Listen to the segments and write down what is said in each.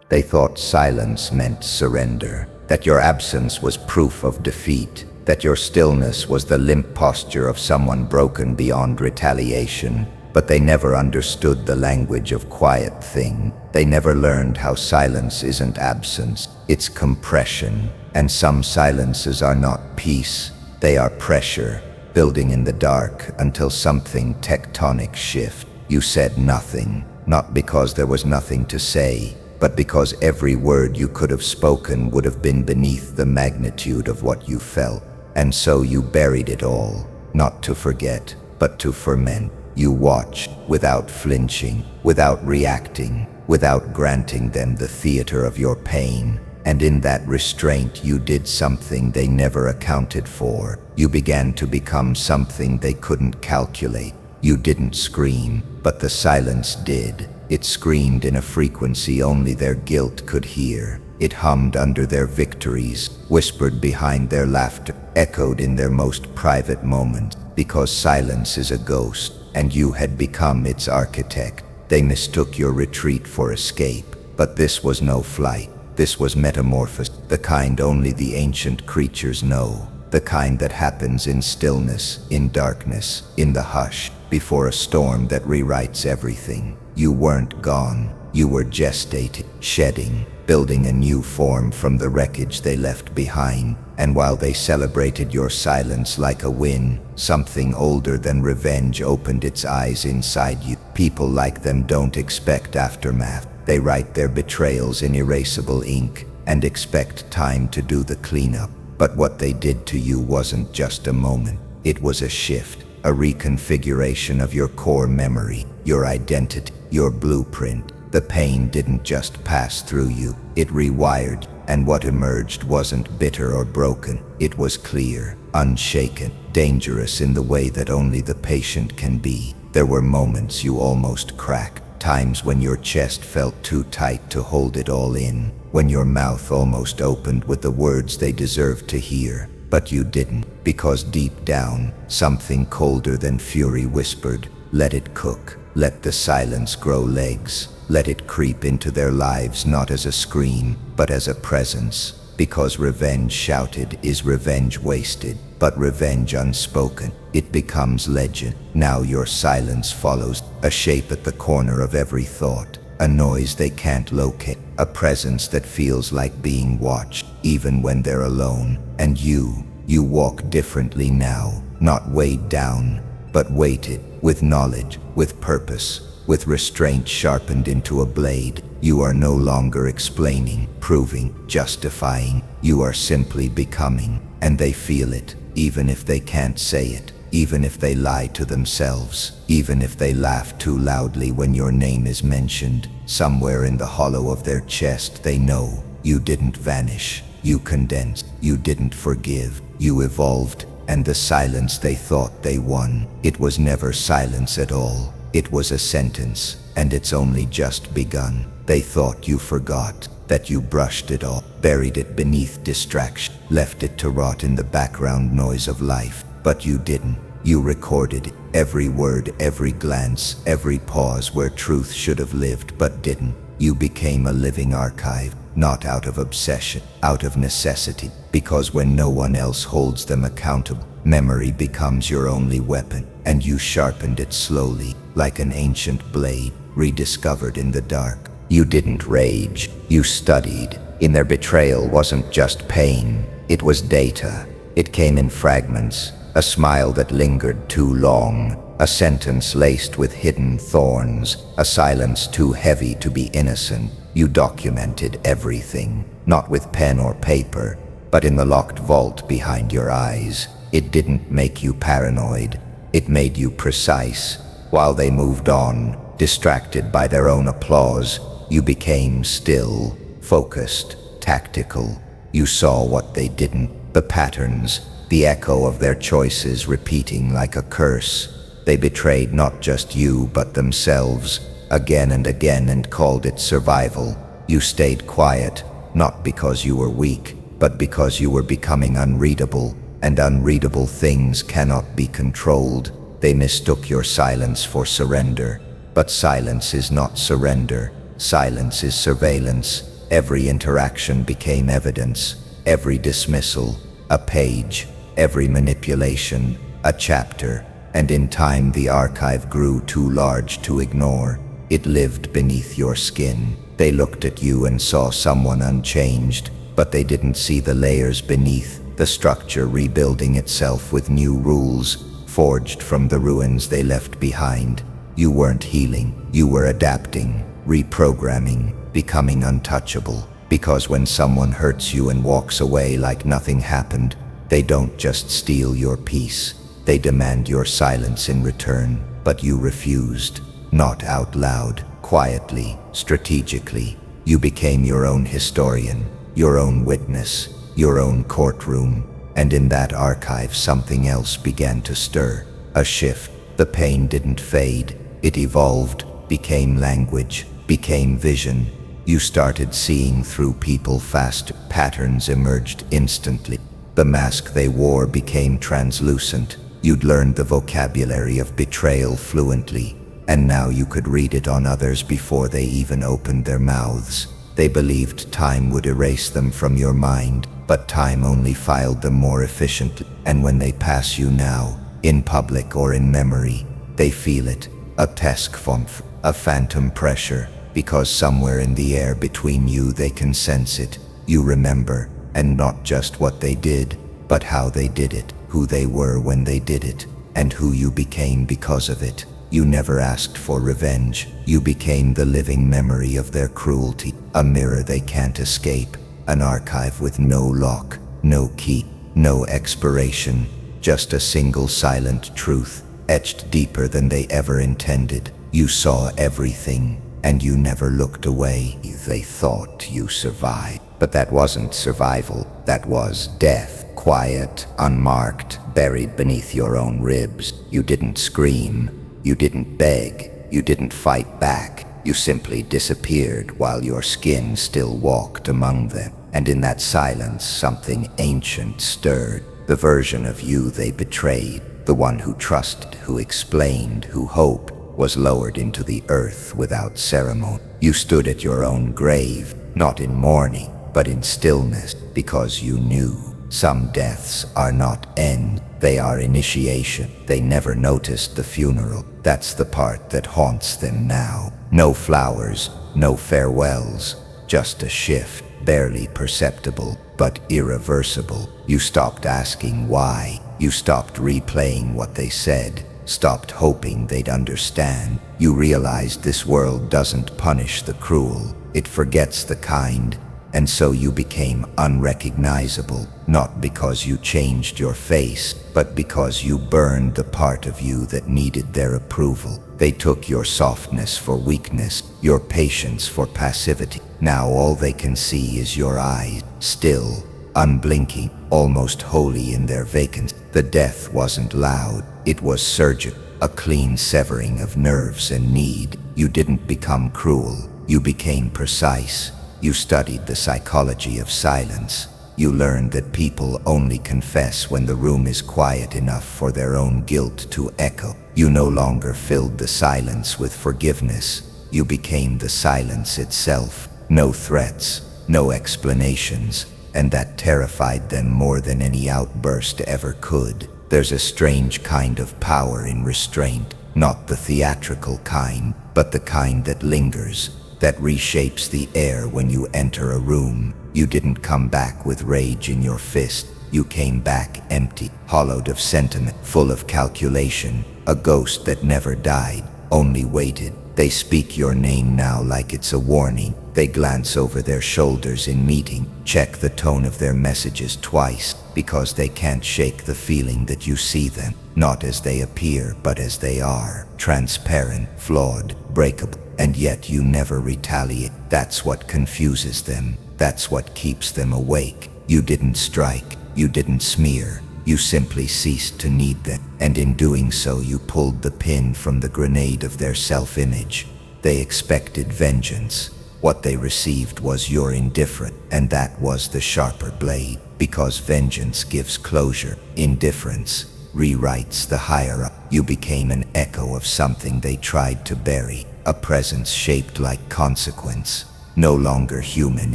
They thought silence meant surrender, that your absence was proof of defeat, that your stillness was the limp posture of someone broken beyond retaliation. But they never understood the language of quiet thing. They never learned how silence isn't absence, it's compression. And some silences are not peace, they are pressure, building in the dark until something tectonic shift. You said nothing, not because there was nothing to say, but because every word you could have spoken would have been beneath the magnitude of what you felt. And so you buried it all, not to forget, but to ferment. You watched, without flinching, without reacting, without granting them the theater of your pain. And in that restraint you did something they never accounted for. You began to become something they couldn't calculate. You didn't scream, but the silence did. It screamed in a frequency only their guilt could hear. It hummed under their victories, whispered behind their laughter, echoed in their most private moments. Because silence is a ghost, and you had become its architect. They mistook your retreat for escape, but this was no flight. This was metamorphosis, the kind only the ancient creatures know, the kind that happens in stillness, in darkness, in the hush, before a storm that rewrites everything. You weren't gone, you were gestating, shedding, building a new form from the wreckage they left behind. And while they celebrated your silence like a win, something older than revenge opened its eyes inside you. People like them don't expect aftermath. They write their betrayals in erasable ink and expect time to do the cleanup. But what they did to you wasn't just a moment. It was a shift, a reconfiguration of your core memory, your identity, your blueprint. The pain didn't just pass through you, it rewired. And what emerged wasn't bitter or broken. It was clear, unshaken, dangerous in the way that only the patient can be. There were moments you almost cracked, times when your chest felt too tight to hold it all in, when your mouth almost opened with the words they deserved to hear. But you didn't, because deep down, something colder than fury whispered, "Let it cook, let the silence grow legs." Let it creep into their lives not as a scream, but as a presence. Because revenge shouted is revenge wasted, but revenge unspoken, it becomes legend. Now your silence follows, a shape at the corner of every thought, a noise they can't locate, a presence that feels like being watched, even when they're alone. And you walk differently now, not weighed down, but weighted, with knowledge, with purpose, with restraint sharpened into a blade. You are no longer explaining, proving, justifying. You are simply becoming, and they feel it, even if they can't say it, even if they lie to themselves, even if they laugh too loudly when your name is mentioned. Somewhere in the hollow of their chest they know you didn't vanish, you condensed, you didn't forgive, you evolved, and the silence they thought they won, it was never silence at all. It was a sentence, and it's only just begun. They thought you forgot, that you brushed it off, buried it beneath distraction, left it to rot in the background noise of life. But you didn't. You recorded it, every word, every glance, every pause where truth should have lived but didn't. You became a living archive, not out of obsession, out of necessity, because when no one else holds them accountable, memory becomes your only weapon, and you sharpened it slowly, like an ancient blade, rediscovered in the dark. You didn't rage, you studied. In their betrayal wasn't just pain, it was data. It came in fragments, a smile that lingered too long, a sentence laced with hidden thorns, a silence too heavy to be innocent. You documented everything, not with pen or paper, but in the locked vault behind your eyes. It didn't make you paranoid, it made you precise. While they moved on, distracted by their own applause, you became still, focused, tactical. You saw what they didn't, the patterns, the echo of their choices repeating like a curse. They betrayed not just you but themselves, again and again, and called it survival. You stayed quiet, not because you were weak, but because you were becoming unreadable, and unreadable things cannot be controlled. They mistook your silence for surrender, but silence is not surrender. Silence is surveillance, Every interaction became evidence, every dismissal, a page, every manipulation, a chapter, and in time the archive grew too large to ignore. It lived beneath your skin. They looked at you and saw someone unchanged, but they didn't see the layers beneath, the structure rebuilding itself with new rules, forged from the ruins they left behind. You weren't healing, you were adapting, reprogramming, becoming untouchable. Because when someone hurts you and walks away like nothing happened, they don't just steal your peace, they demand your silence in return. But you refused, not out loud, quietly, strategically. You became your own historian, your own witness, your own courtroom, and in that archive something else began to stir. A shift. The pain didn't fade, it evolved, became language, became vision. You started seeing through people fast. Patterns emerged instantly. The mask they wore became translucent. You'd learned the vocabulary of betrayal fluently, and now you could read it on others before they even opened their mouths. They believed time would erase them from your mind, but time only filed them more efficiently. And when they pass you now, in public or in memory, they feel it, a taskfomf, a phantom pressure, because somewhere in the air between you they can sense it. You remember, and not just what they did, but how they did it, who they were when they did it, and who you became because of it. You never asked for revenge. You became the living memory of their cruelty, a mirror they can't escape, an archive with no lock, no key, no expiration, just a single silent truth, etched deeper than they ever intended. You saw everything, and you never looked away. They thought you survived, but that wasn't survival, that was death. Quiet, unmarked, buried beneath your own ribs. You didn't scream, you didn't beg, you didn't fight back. You simply disappeared while your skin still walked among them. And in that silence, something ancient stirred. The version of you they betrayed, the one who trusted, who explained, who hoped, was lowered into the earth without ceremony. You stood at your own grave, not in mourning, but in stillness, because you knew some deaths are not end, they are initiation. They never noticed the funeral. That's the part that haunts them now. No flowers, no farewells, just a shift, barely perceptible, but irreversible. You stopped asking why. You stopped replaying what they said, stopped hoping they'd understand. You realized this world doesn't punish the cruel, it forgets the kind. And so you became unrecognizable, not because you changed your face, but because you burned the part of you that needed their approval. They took your softness for weakness, your patience for passivity. Now all they can see is your eyes, still, unblinking, almost holy in their vacancy. The death wasn't loud, it was surgical, a clean severing of nerves and need. You didn't become cruel, you became precise. You studied the psychology of silence. You learned that people only confess when the room is quiet enough for their own guilt to echo. You no longer filled the silence with forgiveness. You became the silence itself. No threats, no explanations, and that terrified them more than any outburst ever could. There's a strange kind of power in restraint, not the theatrical kind, but the kind that lingers, that reshapes the air when you enter a room. You didn't come back with rage in your fist. You came back empty, hollowed of sentiment, full of calculation, a ghost that never died, only waited. They speak your name now like it's a warning. They glance over their shoulders in meeting, check the tone of their messages twice, because they can't shake the feeling that you see them, not as they appear, but as they are, transparent, flawed, breakable. And yet you never retaliate. That's what confuses them. That's what keeps them awake. You didn't strike. You didn't smear. You simply ceased to need them. And in doing so, you pulled the pin from the grenade of their self-image. They expected vengeance. What they received was your indifference, and that was the sharper blade. Because vengeance gives closure. Indifference rewrites the higher up. You became an echo of something they tried to bury. A presence shaped like consequence, no longer human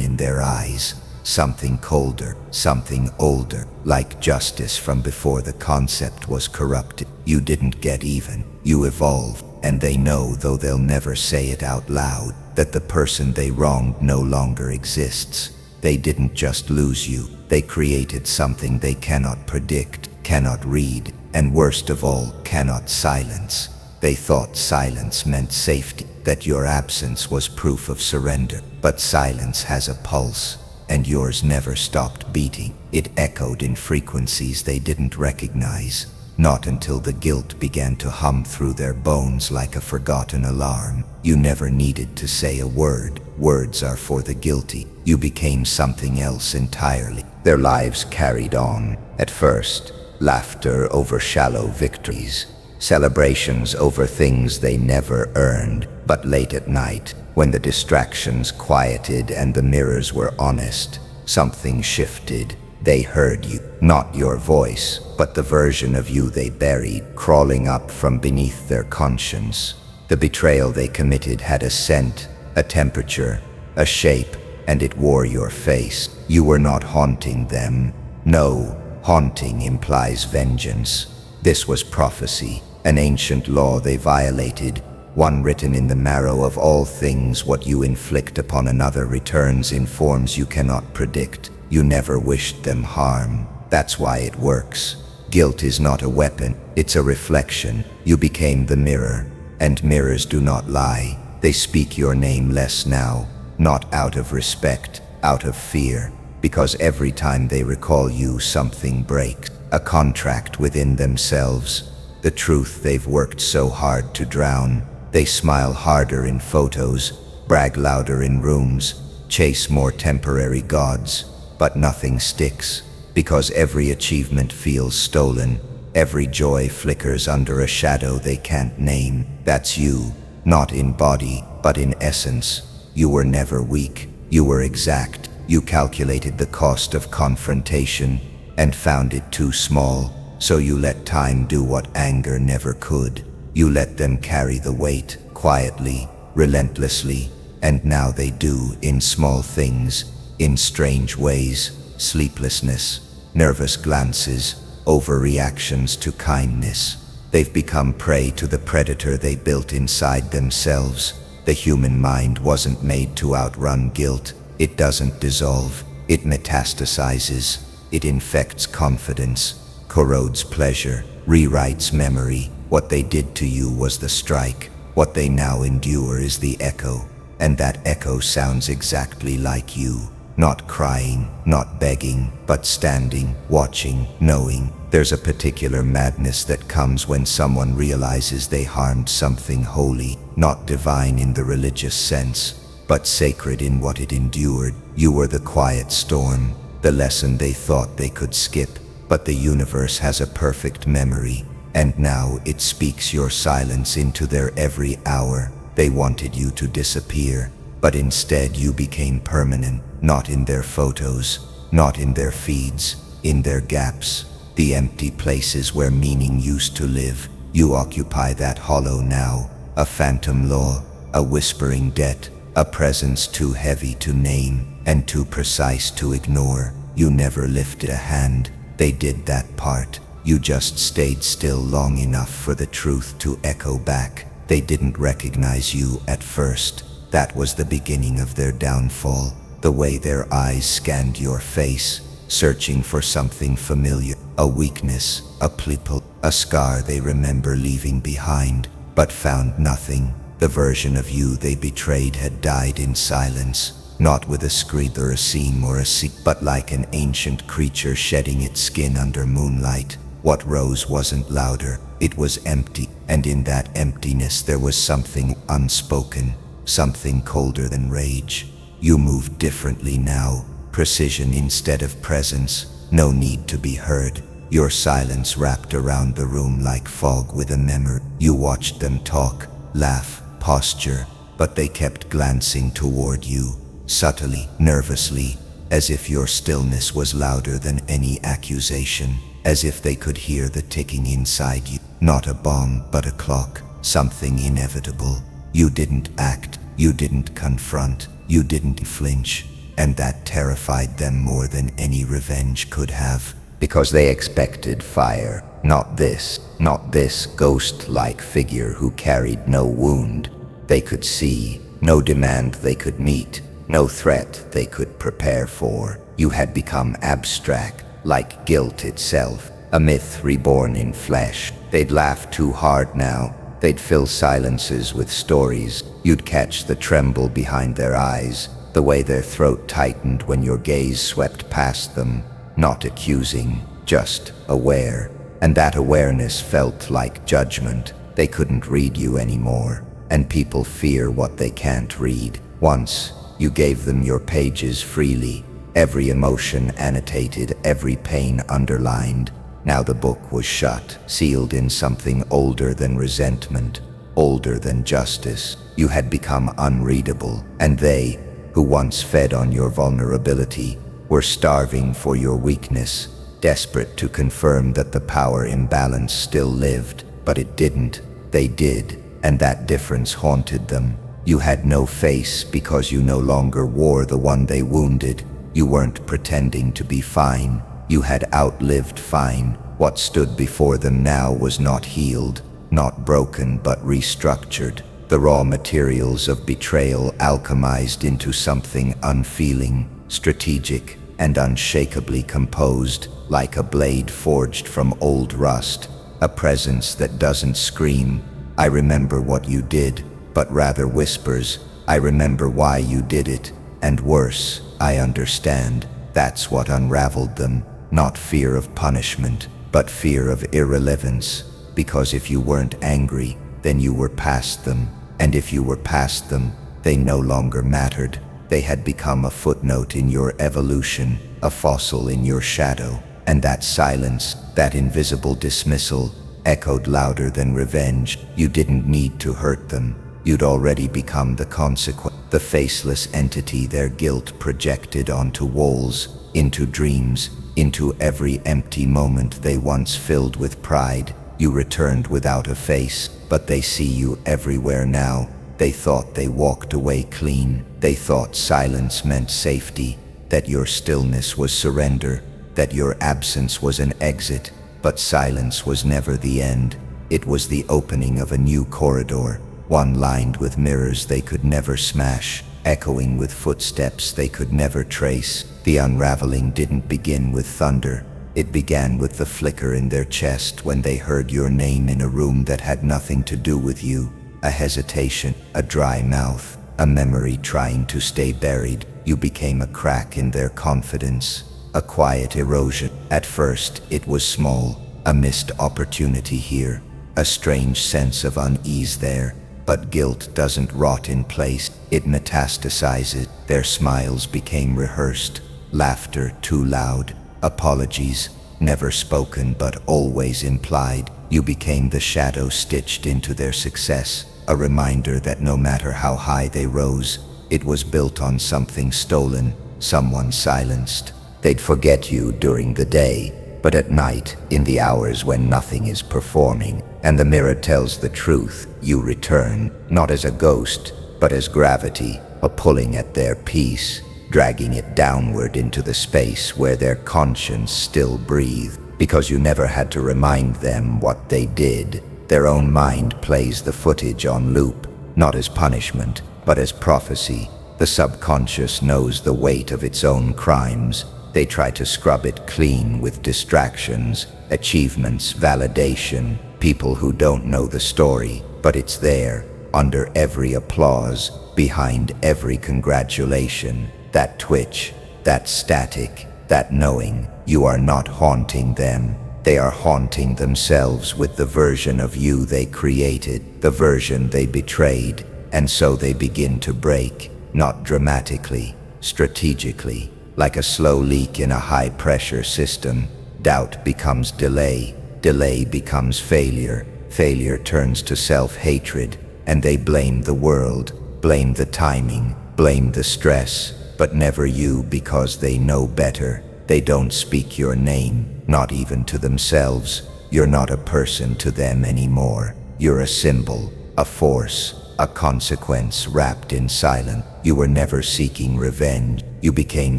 in their eyes. Something colder, something older, like justice from before the concept was corrupted. You didn't get even, you evolved, and they know, though they'll never say it out loud, that the person they wronged no longer exists. They didn't just lose you, they created something they cannot predict, cannot read, and worst of all, cannot silence. They thought silence meant safety, that your absence was proof of surrender. But silence has a pulse, and yours never stopped beating. It echoed in frequencies they didn't recognize, not until the guilt began to hum through their bones like a forgotten alarm. You never needed to say a word. Words are for the guilty. You became something else entirely. Their lives carried on. At first, laughter over shallow victories, celebrations over things they never earned. But late at night, when the distractions quieted and the mirrors were honest, something shifted. They heard you, not your voice, but the version of you they buried, crawling up from beneath their conscience. The betrayal they committed had a scent, a temperature, a shape, and it wore your face. You were not haunting them. No, haunting implies vengeance. This was prophecy, an ancient law they violated, one written in the marrow of all things. What you inflict upon another returns in forms you cannot predict. You never wished them harm. That's why it works. Guilt is not a weapon, it's a reflection. You became the mirror, and mirrors do not lie. They speak your name less now, not out of respect, out of fear, because every time they recall you, something breaks, a contract within themselves, the truth they've worked so hard to drown. They smile harder in photos, brag louder in rooms, chase more temporary gods, but nothing sticks, because every achievement feels stolen. Every joy flickers under a shadow they can't name. That's you, not in body, but in essence. You were never weak, you were exact. You calculated the cost of confrontation and found it too small, so you let time do what anger never could. You let them carry the weight, quietly, relentlessly, and now they do, in small things, in strange ways, sleeplessness, nervous glances, overreactions to kindness. They've become prey to the predator they built inside themselves. The human mind wasn't made to outrun guilt. It doesn't dissolve, it metastasizes, it infects confidence, corrodes pleasure, rewrites memory. What they did to you was the strike. What they now endure is the echo, and that echo sounds exactly like you. Not crying, not begging, but standing, watching, knowing. There's a particular madness that comes when someone realizes they harmed something holy, not divine in the religious sense, but sacred in what it endured. You were the quiet storm, the lesson they thought they could skip, but the universe has a perfect memory, and now it speaks your silence into their every hour. They wanted you to disappear, but instead you became permanent, not in their photos, not in their feeds, in their gaps, the empty places where meaning used to live. You occupy that hollow now, a phantom law, a whispering debt, a presence too heavy to name and too precise to ignore. You never lifted a hand, they did that part. You just stayed still long enough for the truth to echo back. They didn't recognize you at first. That was the beginning of their downfall. The way their eyes scanned your face, searching for something familiar, a weakness, a pimple, a scar they remember leaving behind, but found nothing. The version of you they betrayed had died in silence, not with a scream or a seam or a sea, but like an ancient creature shedding its skin under moonlight. What rose wasn't louder, it was empty, and in that emptiness there was something unspoken, something colder than rage. You moved differently now, precision instead of presence, no need to be heard. Your silence wrapped around the room like fog with a memory. You watched them talk, laugh, posture, but they kept glancing toward you, subtly, nervously, as if your stillness was louder than any accusation, as if they could hear the ticking inside you. Not a bomb, but a clock, something inevitable. You didn't act, you didn't confront, You didn't flinch, and that terrified them more than any revenge could have. Because they expected fire, not this ghost-like figure who carried no wound they could see, no demand they could meet, no threat they could prepare for. You had become abstract, like guilt itself, a myth reborn in flesh. They'd laugh too hard now. They'd fill silences with stories. You'd catch the tremble behind their eyes, the way their throat tightened when your gaze swept past them, not accusing, just aware. And that awareness felt like judgment. They couldn't read you anymore, and people fear what they can't read. Once, you gave them your pages freely, every emotion annotated, every pain underlined. Now the book was shut, sealed in something older than resentment, older than justice. You had become unreadable, and they, who once fed on your vulnerability, were starving for your weakness, desperate to confirm that the power imbalance still lived. But it didn't. They did, and that difference haunted them. You had no face because you no longer wore the one they wounded. You weren't pretending to be fine. You had outlived fine. What stood before them now was not healed, not broken, but restructured. The raw materials of betrayal alchemized into something unfeeling, strategic, and unshakably composed, like a blade forged from old rust, a presence that doesn't scream, "I remember what you did," but rather whispers, "I remember why you did it," and worse, "I understand." That's what unraveled them, not fear of punishment, but fear of irrelevance, because if you weren't angry, then you were past them, and if you were past them, they no longer mattered. They had become a footnote in your evolution, a fossil in your shadow, and that silence, that invisible dismissal, echoed louder than revenge. You didn't need to hurt them. You'd already become the consequence, the faceless entity their guilt projected onto walls, into dreams, into every empty moment they once filled with pride. You returned without a face, but they see you everywhere now. They thought they walked away clean. They thought silence meant safety, that your stillness was surrender, that your absence was an exit. But silence was never the end. It was the opening of a new corridor, one lined with mirrors they could never smash, echoing with footsteps they could never trace. The unraveling didn't begin with thunder. It began with the flicker in their chest when they heard your name in a room that had nothing to do with you. A hesitation, a dry mouth, a memory trying to stay buried. You became a crack in their confidence, a quiet erosion. At first, it was small, a missed opportunity here, a strange sense of unease there. But guilt doesn't rot in place, it metastasizes. Their smiles became rehearsed, laughter too loud, apologies never spoken but always implied. You became the shadow stitched into their success, a reminder that no matter how high they rose, it was built on something stolen, someone silenced. They'd forget you during the day, but at night, in the hours when nothing is performing, and the mirror tells the truth, you return, not as a ghost, but as gravity, a pulling at their peace, dragging it downward into the space where their conscience still breathed. Because you never had to remind them what they did. Their own mind plays the footage on loop, not as punishment, but as prophecy. The subconscious knows the weight of its own crimes. They try to scrub it clean with distractions, achievements, validation, people who don't know the story, but it's there, under every applause, behind every congratulation. That twitch, that static, that knowing. You are not haunting them. They are haunting themselves with the version of you they created, the version they betrayed, and so they begin to break, not dramatically, strategically. Like a slow leak in a high-pressure system, doubt becomes delay, delay becomes failure, failure turns to self-hatred, and they blame the world, blame the timing, blame the stress, but never you because they know better. They don't speak your name, not even to themselves. You're not a person to them anymore. You're a symbol, a force, a consequence wrapped in silence. You were never seeking revenge. You became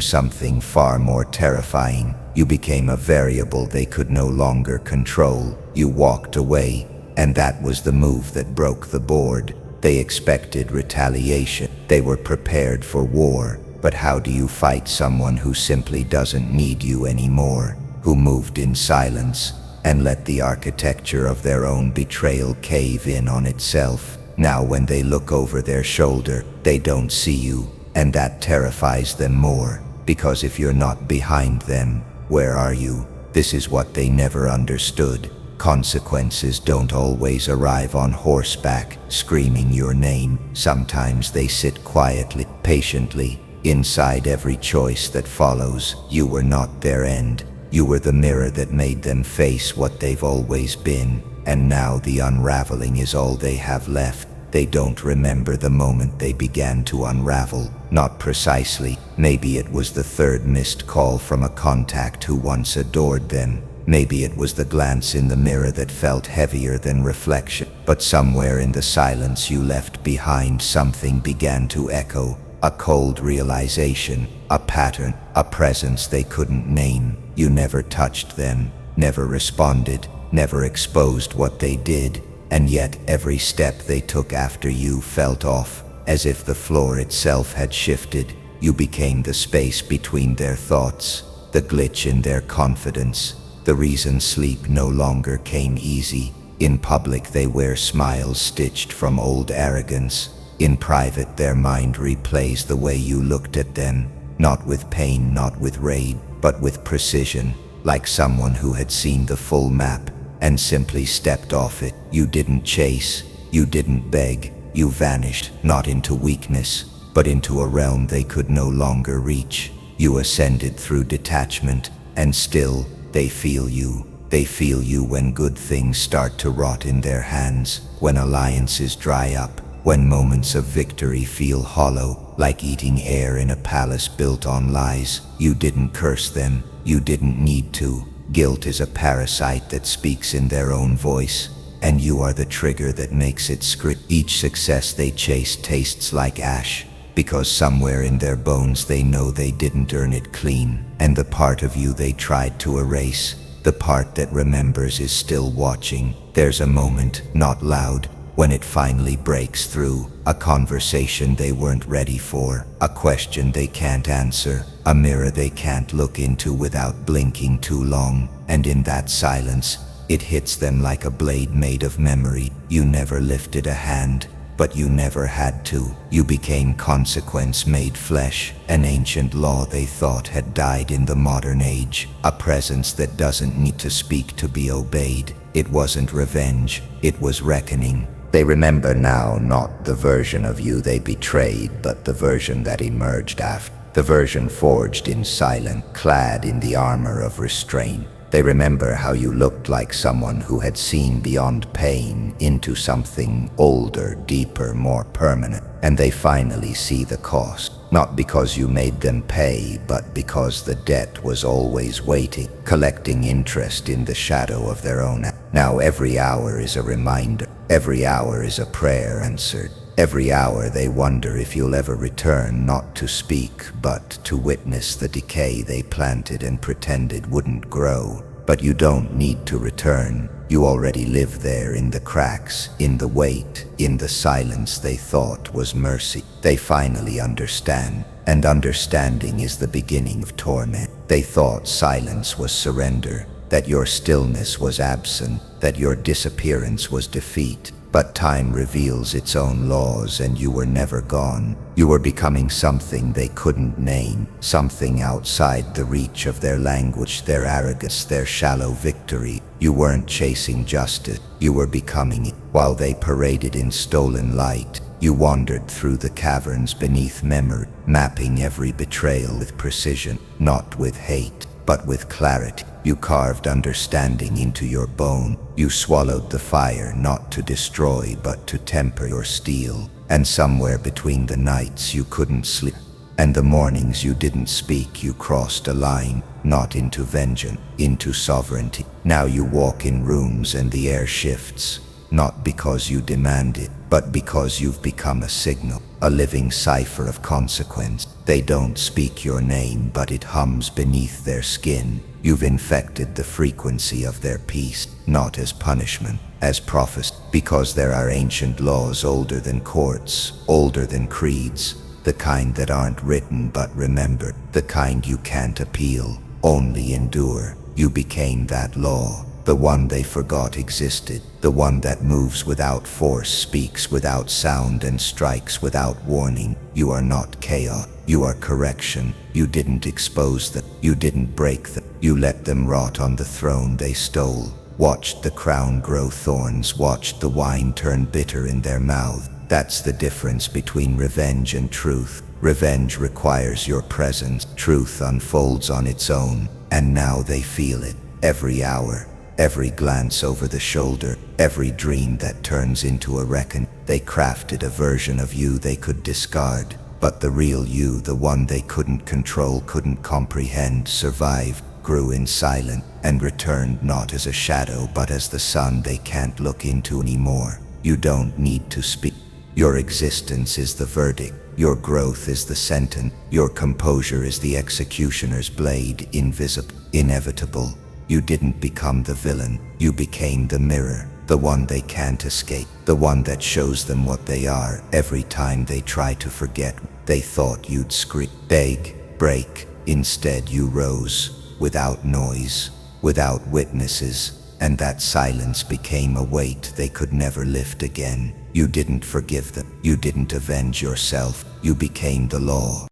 something far more terrifying. You became a variable they could no longer control. You walked away, and that was the move that broke the board. They expected retaliation. They were prepared for war. But how do you fight someone who simply doesn't need you anymore, who moved in silence and let the architecture of their own betrayal cave in on itself? Now when they look over their shoulder, they don't see you, and that terrifies them more, because if you're not behind them, where are you? This is what they never understood. Consequences don't always arrive on horseback, screaming your name. Sometimes they sit quietly, patiently, inside every choice that follows. You were not their end. You were the mirror that made them face what they've always been, and now the unraveling is all they have left. They don't remember the moment they began to unravel. Not precisely. Maybe it was the third missed call from a contact who once adored them. Maybe it was the glance in the mirror that felt heavier than reflection. But somewhere in the silence you left behind, something began to echo. A cold realization, a pattern, a presence they couldn't name. You never touched them, never responded, never exposed what they did, and yet every step they took after you felt off, as if the floor itself had shifted. You became the space between their thoughts, the glitch in their confidence, the reason sleep no longer came easy. In public they wear smiles stitched from old arrogance. In private their mind replays the way you looked at them, not with pain, not with rage, but with precision, like someone who had seen the full map and simply stepped off it. You didn't chase, you didn't beg, you vanished, not into weakness, but into a realm they could no longer reach. You ascended through detachment, and still, they feel you. They feel you when good things start to rot in their hands, when alliances dry up, when moments of victory feel hollow, like eating air in a palace built on lies. You didn't curse them, you didn't need to. Guilt is a parasite that speaks in their own voice, and you are the trigger that makes it scream. Each success they chase tastes like ash, because somewhere in their bones they know they didn't earn it clean, and the part of you they tried to erase, the part that remembers, is still watching. There's a moment, not loud, when it finally breaks through, a conversation they weren't ready for, a question they can't answer, a mirror they can't look into without blinking too long, and in that silence, it hits them like a blade made of memory. You never lifted a hand, but you never had to. You became consequence made flesh, an ancient law they thought had died in the modern age, a presence that doesn't need to speak to be obeyed. It wasn't revenge, it was reckoning. They remember now not the version of you they betrayed, but the version that emerged after. The version forged in silence, clad in the armor of restraint. They remember how you looked like someone who had seen beyond pain into something older, deeper, more permanent. And they finally see the cost. Not because you made them pay, but because the debt was always waiting, collecting interest in the shadow of their own. Now every hour is a reminder. Every hour is a prayer answered. Every hour they wonder if you'll ever return, not to speak, but to witness the decay they planted and pretended wouldn't grow. But you don't need to return. You already live there, in the cracks, in the weight, in the silence they thought was mercy. They finally understand, and understanding is the beginning of torment. They thought silence was surrender, that your stillness was absent, that your disappearance was defeat. But time reveals its own laws, and you were never gone. You were becoming something they couldn't name, something outside the reach of their language, their arrogance, their shallow victory. You weren't chasing justice, you were becoming it. While they paraded in stolen light, you wandered through the caverns beneath memory, mapping every betrayal with precision, not with hate, but with clarity. You carved understanding into your bone. You swallowed the fire, not to destroy, but to temper your steel. And somewhere between the nights you couldn't sleep, and the mornings you didn't speak, you crossed a line, not into vengeance, into sovereignty. Now you walk in rooms and the air shifts. not because you demand it, but because you've become a signal, a living cipher of consequence. They don't speak your name, but it hums beneath their skin. You've infected the frequency of their peace, not as punishment, as prophecy, because there are ancient laws older than courts, older than creeds, the kind that aren't written but remembered, the kind you can't appeal, only endure. You became that law, the one they forgot existed, the one that moves without force, speaks without sound, and strikes without warning. You are not chaos, you are correction. You didn't expose them, you didn't break them, you let them rot on the throne they stole. Watched the crown grow thorns, watched the wine turn bitter in their mouth. That's the difference between revenge and truth. Revenge requires your presence, truth unfolds on its own, and now they feel it. Every hour, every glance over the shoulder, every dream that turns into a reckoning. They crafted a version of you they could discard, but the real you, the one they couldn't control, couldn't comprehend, survived, grew in silence, and returned not as a shadow but as the sun they can't look into anymore. You don't need to speak. Your existence is the verdict. Your growth is the sentence. Your composure is the executioner's blade, invisible, inevitable. You didn't become the villain. You became the mirror, the one they can't escape, the one that shows them what they are. Every time they try to forget, they thought you'd scream, beg, break. Instead you rose, without noise, without witnesses, and that silence became a weight they could never lift again. You didn't forgive them. You didn't avenge yourself. You became the law.